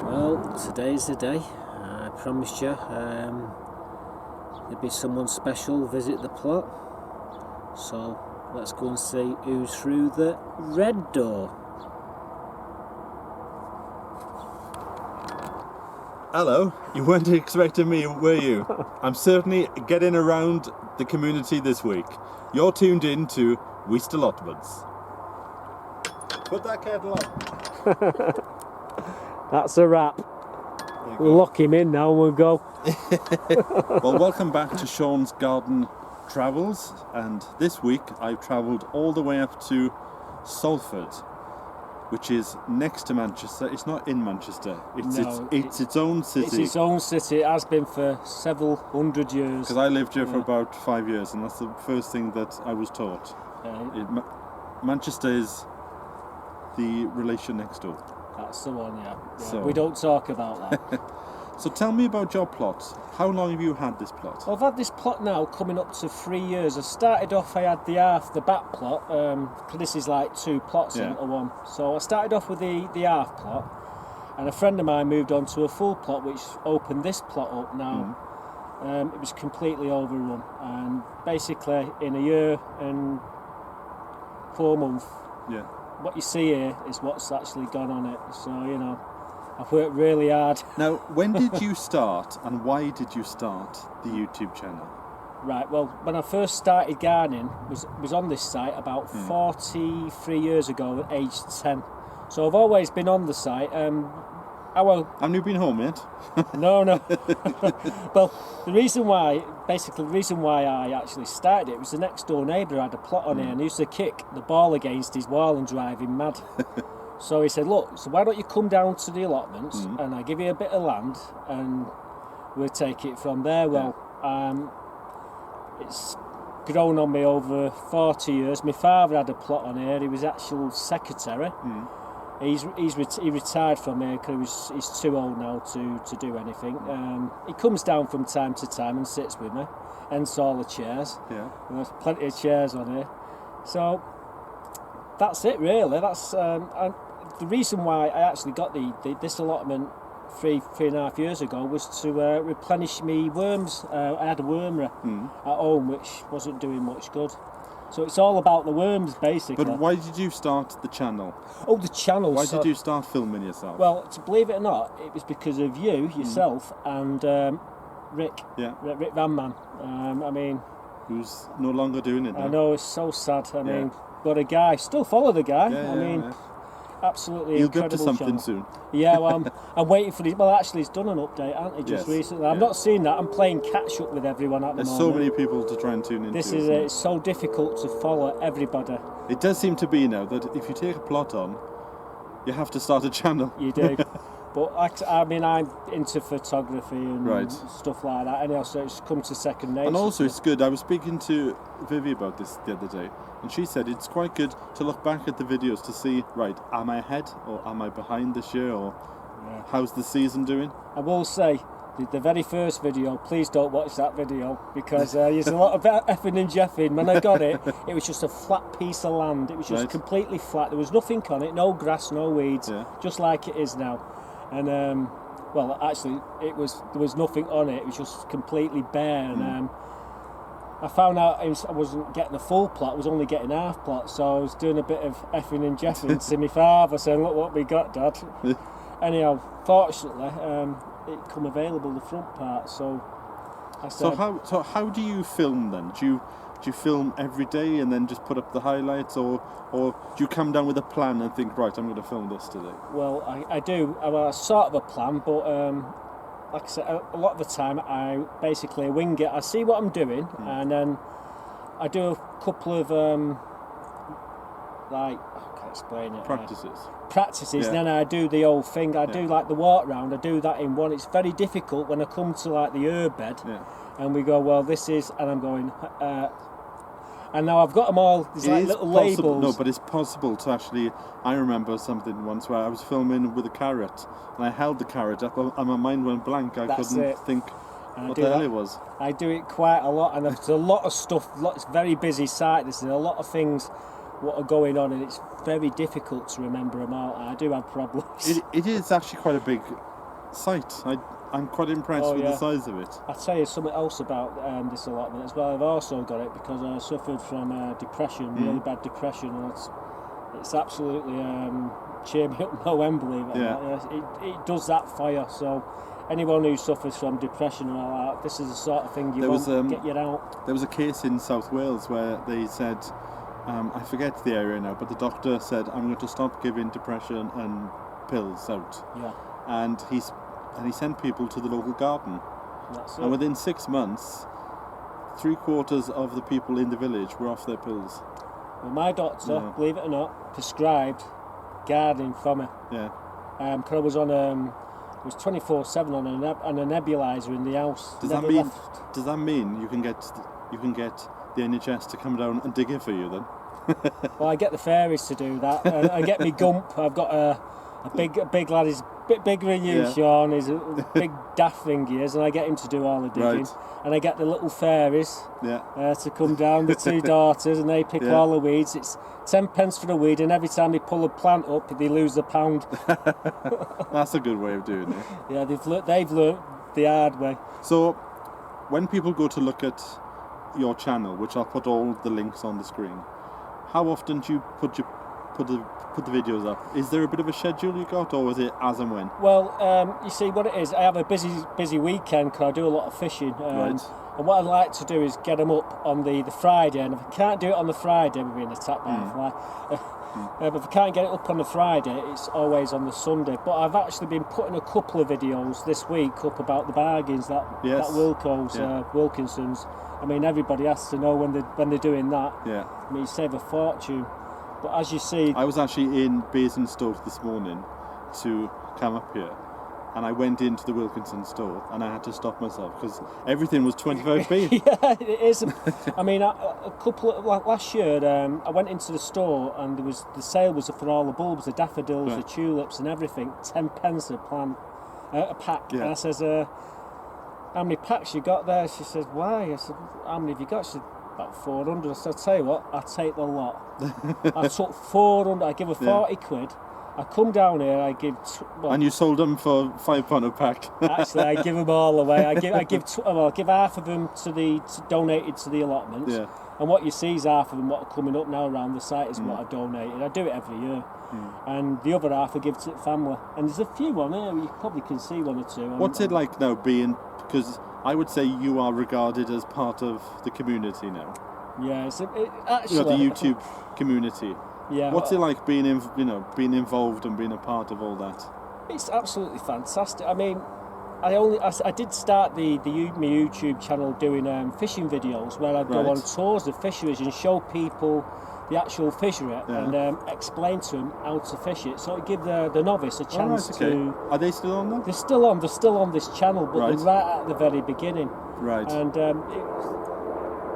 Well, today's the day. I promised you there'd be someone special visit the plot. So let's go and see who's through the red door. Hello, you weren't expecting me, were you? I'm certainly getting around the community this week. You're tuned in to Weaste Allotments. Put that kettle on. That's a wrap. We'll lock him in now and we'll go. Well, welcome back to Sean's Garden Travels. And this week I've travelled all the way up to Salford, which is next to Manchester. It's not in Manchester. It's its own city. It's its own city. It has been for several hundred years. Because I lived here for about 5 years, and that's the first thing that I was taught. Manchester is the relation next door. That's the one, yeah. So, we don't talk about that. So tell me about your plot. How long have you had this plot? Well, I've had this plot now coming up to 3 years. I started off, I had the back plot. This is like two plots into one. So I started off with the half plot, and a friend of mine moved on to a full plot, which opened this plot up now. It was completely overrun, and basically in a year and 4 months, what you see here is what's actually gone on it. So, you know, I've worked really hard. Now, when did you start and why did you start the YouTube channel? Right, well, when I first started gardening, was on this site about 43 years ago at age 10. So I've always been on the site. Haven't you been home yet? No. Well, the reason why I actually started it was the next door neighbour had a plot on here and he used to kick the ball against his wall and drive him mad. So he said, look, so why don't you come down to the allotments and I give you a bit of land and we'll take it from there. Well, it's grown on me over 40 years. My father had a plot on here. He was actual secretary. He retired from here because he's too old now to do anything. He comes down from time to time and sits with me, hence all the chairs. And there's plenty of chairs on here. So that's it really. That's and the reason why I actually got this allotment three and a half years ago was to replenish me worms. I had a wormer at home which wasn't doing much good. So it's all about the worms, basically. But why did you start the channel? Oh, the channel. Why did you start filming yourself? Well, to believe it or not, it was because of yourself, and Rick. Rick Van Man. Who's no longer doing it now. I know, it's so sad. I mean, but a guy, still follow the guy. Absolutely he'll incredible get to something channel. soon. Yeah, well, I'm waiting for well, actually, he's done an update, hasn't he, just recently? I've not seen that. I'm playing catch up with everyone at the moment. There's so many people to try and tune into. This is it's so difficult to follow everybody. It does seem to be now that if you take a plot on, you have to start a channel. You do. But I'm into photography and stuff like that, and also it's come to second nature. And also, it's good. I was speaking to Vivi about this the other day, and she said it's quite good to look back at the videos to see, right, am I ahead or am I behind this year, or how's the season doing? I will say, the very first video, please don't watch that video because there's a lot of effing and jeffing. When I got it, it was just a flat piece of land. It was just completely flat. There was nothing on it, no grass, no weeds, just like it is now. And well, actually, there was nothing on it. It was just completely bare. And I found out I wasn't getting a full plot. I was only getting half plot. So I was doing a bit of effing and jeffing to my father, saying, "Look what we got, Dad." Anyhow, fortunately, it come available the front part. So I said, So how do you film then? Do you film every day and then just put up the highlights, or do you come down with a plan and think, right, I'm going to film this today? Well, I do. I have sort of a plan, but like I said, a lot of the time I basically wing it. I see what I'm doing, and then I do a couple of I can't explain it. Practices, and then I do the whole thing. I do like the walk round. I do that in one. It's very difficult when I come to like the herb bed, and we go, well, this is, and I'm going. And now I've got them all, there's like little labels. No, but it's possible to actually, I remember something once where I was filming with a carrot, and I held the carrot up, and my mind went blank. I couldn't think what the hell it was. I do it quite a lot, and there's a lot of stuff, it's a very busy site, there's a lot of things what are going on, and it's very difficult to remember them all. I do have problems. It is actually quite a big site. I'm quite impressed with the size of it. I'll tell you something else about this allotment as well. I've also got it because I suffered from depression, really bad depression, and it's absolutely cheered me up no end, believe it or not. It does that for you. So anyone who suffers from depression and all that, this is the sort of thing you want to get you out. There was a case in South Wales where they said, I forget the area now, but the doctor said, I'm going to stop giving depression and pills out. Yeah. And he sent people to the local garden. That's it. And within 6 months, 3/4 of the people in the village were off their pills. Well, my doctor, believe it or not, prescribed gardening for me. Yeah. Because I was on it was 24/7 on a nebulizer in the house. Does that mean you can get the NHS to come down and dig it for you then? Well, I get the fairies to do that. I get me gump. I've got a big lad. He's a bit bigger than you, Sean. He's a big daft thing he is, and I get him to do all the digging. Right. And I get the little fairies to come down, the 2 daughters, and they pick all the weeds. It's 10 pence for the weed, and every time they pull a plant up, they lose a pound. That's a good way of doing it. Yeah, they've learnt the hard way. So, when people go to look at your channel, which I'll put all the links on the screen, how often do you put the videos up? Is there a bit of a schedule you got, or is it as and when? Well, you see what it is. I have a busy weekend because I do a lot of fishing. Right. And what I'd like to do is get them up on the Friday. And if I can't do it on the Friday, we're being attacked by a fly. But if I can't get it up on the Friday, it's always on the Sunday. But I've actually been putting a couple of videos this week up about the bargains that Wilco's, Wilkinson's. I mean, everybody has to know when they're doing that. Yeah. I mean, you save a fortune. But as you see, I was actually in Basingstoke this morning to come up here, and I went into the Wilkinson store, and I had to stop myself because everything was 25p. Yeah, it is. I mean, last year, I went into the store, and the sale was for all the bulbs, the daffodils, the tulips, and everything. 10 pence a pack. Yeah. And I says, how many packs you got there? She says, why? I said, how many have you got? She said, about 400. I said, I'll tell you what, I'll take the lot. I took 400, I give her 40 quid. I come down here, I give... and you sold them for £5 a pack. Actually, I give them all away. I give half of them donated to the allotments. Yeah. And what you see is half of them what are coming up now around the site is what I donated. I do it every year. And the other half I give to the family. And there's a few on here, you probably can see one or two. What's it like now being... Because I would say you are regarded as part of the community now. Yeah, actually... the YouTube community. Yeah. What's it like being involved and being a part of all that? It's absolutely fantastic. I mean, I did start my YouTube channel doing fishing videos where I'd go on tours of fisheries and show people the actual fishery and explain to them how to fish it. So it give the novice a chance to... Are they still on there? They're still on this channel, but they're right at the very beginning. Right. And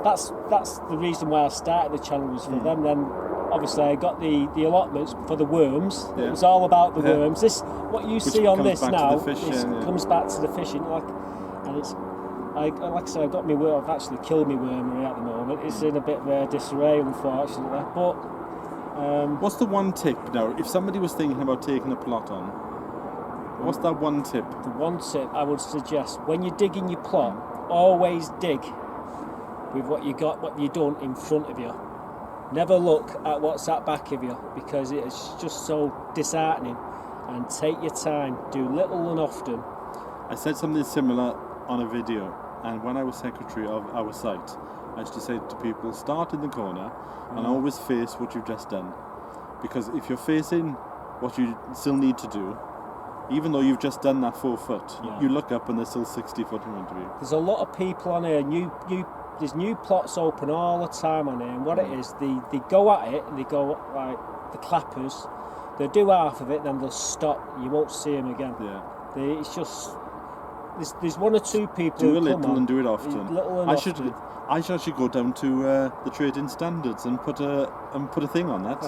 that's the reason why I started the channel was for them. Then obviously I got the allotments for the worms. It was all about the worms. This what you see on this now comes back to the fishing. And it's like I say, I've actually killed my wormery at the moment. It's in a bit of a disarray, unfortunately. But what's the one tip now? If somebody was thinking about taking a plot on, what's that one tip? The one tip I would suggest when you're digging your plot, always dig with what you done in front of you. Never look at what's at back of you because it's just so disheartening. And take your time. Do little and often. I said something similar on a video, and when I was secretary of our site, I used to say to people, start in the corner and always face what you've just done. Because if you're facing what you still need to do, even though you've just done that 4 foot, you look up and there's still 60 foot in front of you. There's a lot of people on here, there's new plots open all the time on here, and what it is, they go at it and they go like the clappers, they'll do half of it, then they'll stop, you won't see them again. Yeah. It's just... There's one or two people do who a little come and do it often. I should actually go down to the trading standards and put a thing on that.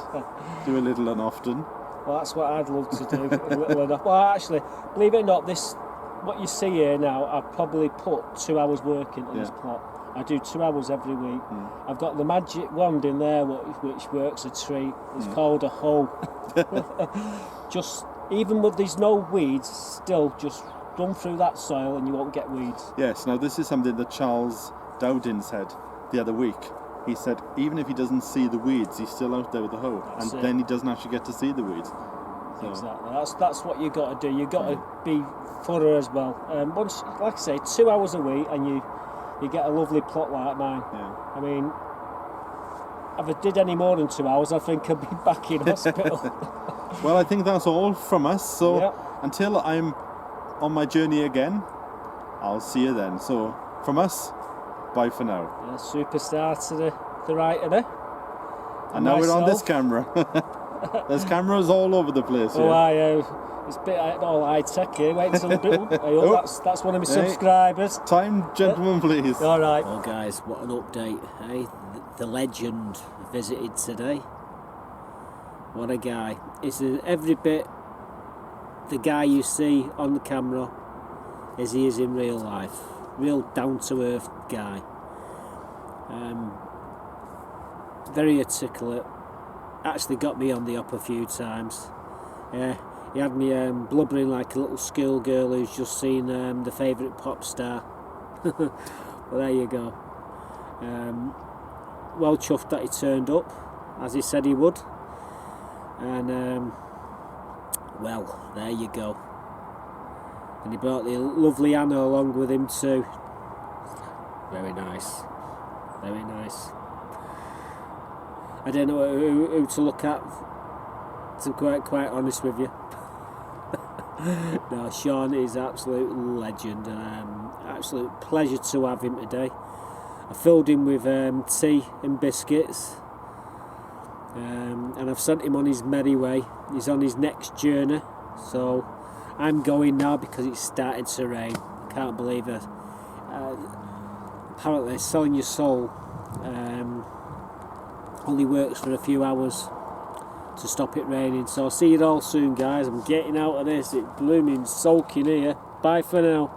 Do a little and often. Well, that's what I'd love to do. A little and often. Well, actually, believe it or not, what you see here now, I've probably put 2 hours work into this plot. I do 2 hours every week. I've got the magic wand in there which works a treat. It's called a hoe. Just even when there's no weeds, still just run through that soil and you won't get weeds. Yes, now this is something that Charles Dowdin said the other week. He said even if he doesn't see the weeds, he's still out there with the hoe, That's and it. then he doesn't actually get to see the weeds. So, Exactly. That's what you got to do. You got to be thorough as well. Once, like I say, 2 hours a week, and you get a lovely plot like mine. yeah. I mean, if I did any more than 2 hours, I think I'd be back in hospital. Well, I think that's all from us. So Yep. until I'm on my journey again, I'll see you then. So from us, bye for now. Yeah, superstar to the right of it. And now we're on this myself. camera. There's cameras all over the place Oh, here. it's a bit all high tech here. Wait until a bit. Oh. That's one of my Hey. subscribers. Time, gentlemen, please. All right. Well guys, what an update, eh? The legend visited today. What a guy. It's every bit the guy you see on the camera as he is in real life. Real down-to-earth guy. Very articulate. Actually got me on the up a few times. Yeah, he had me blubbering like a little schoolgirl who's just seen the favourite pop star. Well, there you go. Well chuffed that he turned up, as he said he would. And, well, there you go. And he brought the lovely Anna along with him too. Very nice. Very nice. I don't know who to look at, to be quite honest with you. No, Sean is absolute legend, and absolute pleasure to have him today. I filled him with tea and biscuits, and I've sent him on his merry way. He's on his next journey, so I'm going now because it's starting to rain. I can't believe it. Apparently selling your soul only works for a few hours to stop it raining. So I'll see you all soon, guys. I'm getting out of this. It's blooming soaking here. Bye for now.